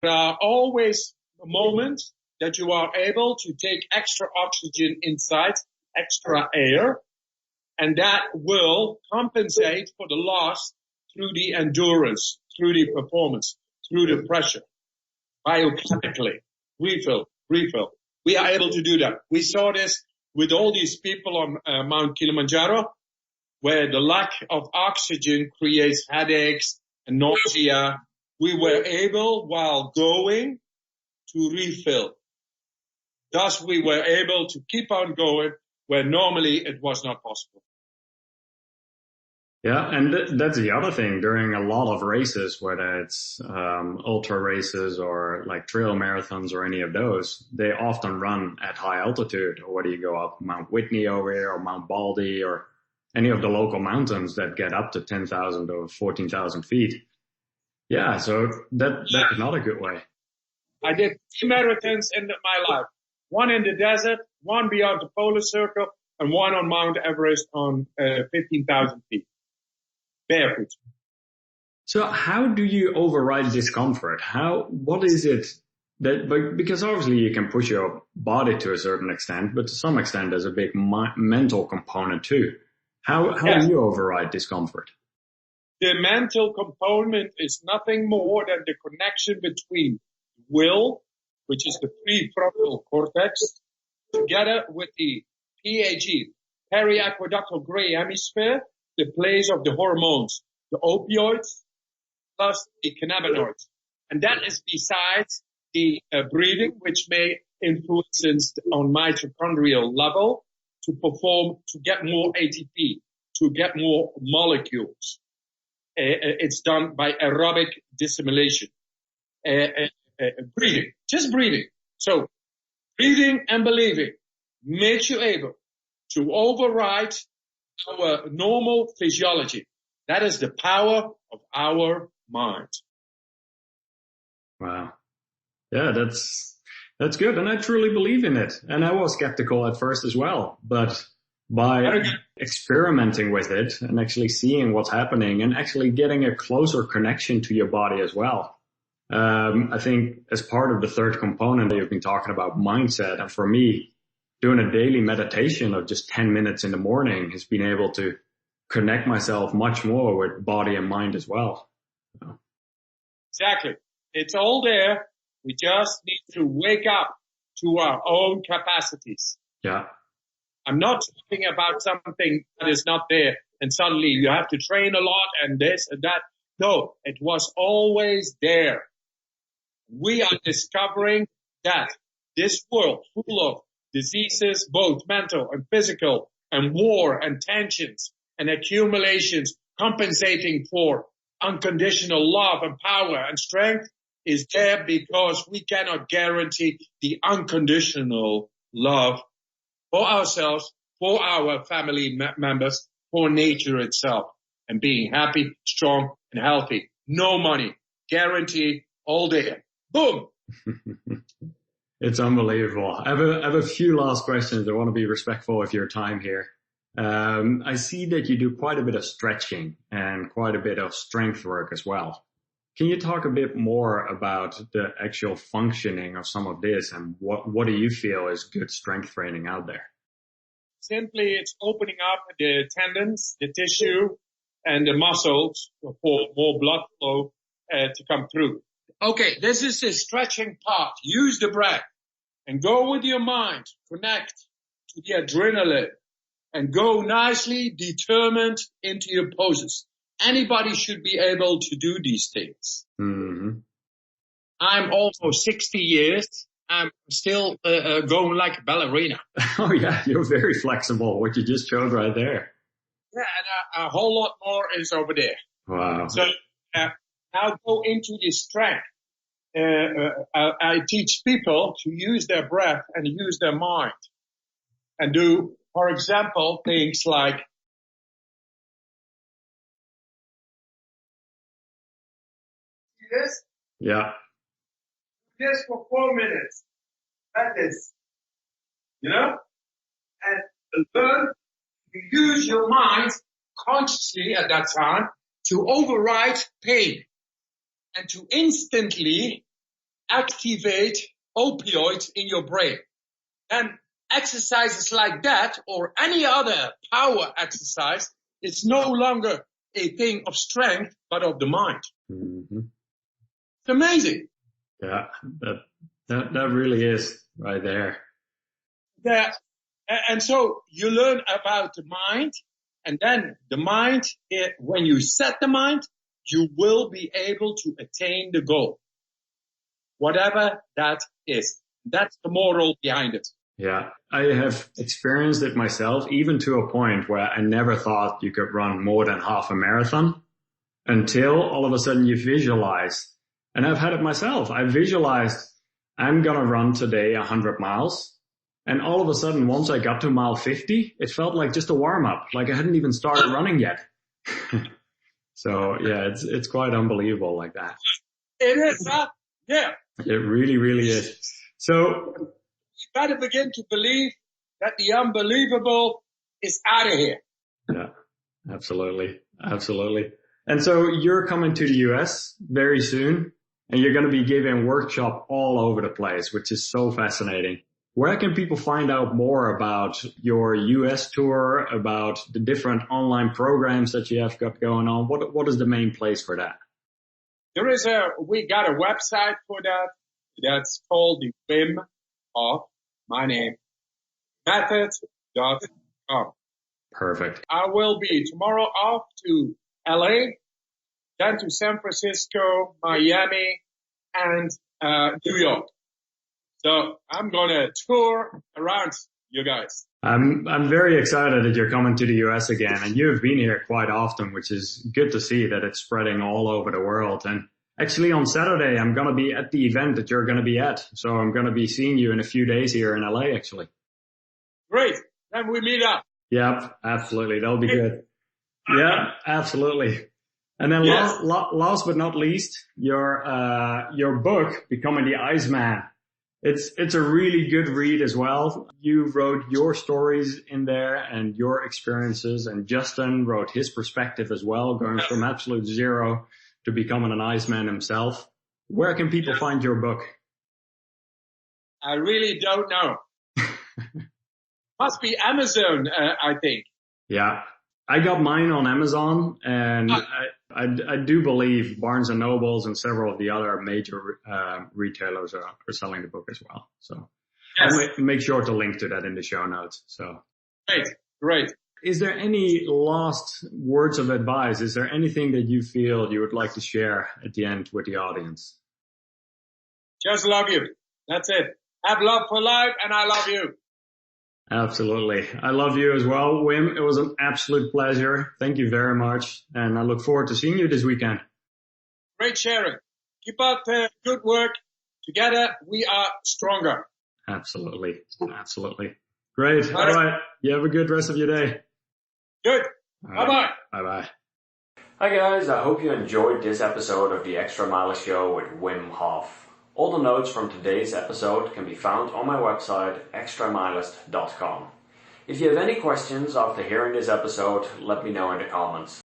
There are always moments that you are able to take extra oxygen inside, extra air, and that will compensate for the loss through the endurance, through the performance, through the pressure, biochemically. Refill. We are able to do that. We saw this with all these people on Mount Kilimanjaro, where the lack of oxygen creates headaches and nausea. We were able, while going, to refill. Thus, we were able to keep on going where normally it was not possible. Yeah, and that's the other thing. During a lot of races, whether it's ultra races or like trail marathons or any of those, they often run at high altitude. Or whether you go up Mount Whitney over here or Mount Baldy or any of the local mountains that get up to 10,000 or 14,000 feet. Yeah, so that's another good way. I did 2 marathons in my life. One in the desert, one beyond the polar circle, and one on Mount Everest on 15,000 feet. Barefoot. So how do you override discomfort? What is it that, because obviously you can push your body to a certain extent, but to some extent there's a big mental component too. How do you override discomfort? The mental component is nothing more than the connection between will, which is the prefrontal cortex, together with the PAG, periaqueductal gray hemisphere, the place of the hormones, the opioids, plus the cannabinoids. And that is besides the breathing, which may influence on mitochondrial level to perform, to get more ATP, to get more molecules. It's done by aerobic dissimulation. Breathing, just breathing. So breathing and believing makes you able to override our normal physiology. That is the power of our mind. Wow. Yeah, that's good. And I truly believe in it. And I was skeptical at first as well, but by experimenting with it and actually seeing what's happening and actually getting a closer connection to your body as well. I think as part of the third component that you've been talking about, mindset, and for me, doing a daily meditation of just 10 minutes in the morning has been able to connect myself much more with body and mind as well. Exactly. It's all there. We just need to wake up to our own capacities. Yeah. I'm not talking about something that is not there and suddenly you have to train a lot and this and that. No, it was always there. We are discovering that this world full of diseases, both mental and physical, and war and tensions and accumulations compensating for unconditional love and power and strength is there because we cannot guarantee the unconditional love for ourselves, for our family members, for nature itself, and being happy, strong, and healthy. No money. Guarantee all day. Boom. It's unbelievable. I have a few last questions. I want to be respectful of your time here. I see that you do quite a bit of stretching and quite a bit of strength work as well. Can you talk a bit more about the actual functioning of some of this and what do you feel is good strength training out there? Simply, it's opening up the tendons, the tissue, and the muscles for more blood flow to come through. Okay, this is the stretching part. Use the breath and go with your mind. Connect to the adrenaline and go nicely determined into your poses. Anybody should be able to do these things. Mm-hmm. I'm almost 60 years. I'm still going like a ballerina. Oh yeah, you're very flexible. What you just showed right there. Yeah, and a whole lot more is over there. Wow. So now go into the strength. I teach people to use their breath and use their mind and do, for example, things like this. Yeah. This for 4 minutes. That is, and learn to use your mind consciously at that time to override pain and to instantly activate opioids in your brain. And exercises like that or any other power exercise is no longer a thing of strength, but of the mind. Mm-hmm. It's amazing. Yeah, that really is right there. Yeah. And so you learn about the mind, and then the mind, when you set the mind, you will be able to attain the goal. Whatever that is. That's the moral behind it. Yeah, I have experienced it myself, even to a point where I never thought you could run more than half a marathon until all of a sudden you visualize. And I've had it myself. I visualized I'm going to run today 100 miles. And all of a sudden, once I got to mile 50, it felt like just a warm up, like I hadn't even started running yet. So yeah, it's quite unbelievable like that. It is, huh? Yeah. It really, really is. So you got to begin to believe that the unbelievable is out of here. Yeah, absolutely. Absolutely. And so you're coming to the US very soon, and you're going to be giving workshops all over the place, which is so fascinating. Where can people find out more about your US tour, about the different online programs that you have got going on? What is the main place for that? We got a website for that. That's called the Wim Hof, my name, method.com. Perfect. I will be tomorrow off to LA, then to San Francisco, Miami, and New York. So I'm going to tour around you guys. I'm very excited that you're coming to the US again, and you have been here quite often, which is good to see that it's spreading all over the world. And actually on Saturday, I'm going to be at the event that you're going to be at. So I'm going to be seeing you in a few days here in LA, actually. Great. Then we meet up. Yep, absolutely. That'll be good. Yeah, absolutely. And then Yes. last but not least, your book, Becoming the Iceman. It's a really good read as well. You wrote your stories in there and your experiences, and Justin wrote his perspective as well, going from absolute zero to becoming an Iceman himself. Where can people find your book? I really don't know. Must be Amazon, I think. Yeah. I got mine on Amazon, and I do believe Barnes and Nobles and several of the other major retailers are selling the book as well. So Yes. I'll make sure to link to that in the show notes. So Great. is there any last words of advice? Is there anything that you feel you would like to share at the end with the audience? Just love you. That's it. Have love for life, and I love you. Absolutely. I love you as well, Wim. It was an absolute pleasure. Thank you very much. And I look forward to seeing you this weekend. Great sharing. Keep up the good work. Together, we are stronger. Absolutely. Great. All right. You have a good rest of your day. Good. All right. Bye-bye. Bye-bye. Hi guys, I hope you enjoyed this episode of the Extra Mile Show with Wim Hof. All the notes from today's episode can be found on my website, extramilist.com. If you have any questions after hearing this episode, let me know in the comments.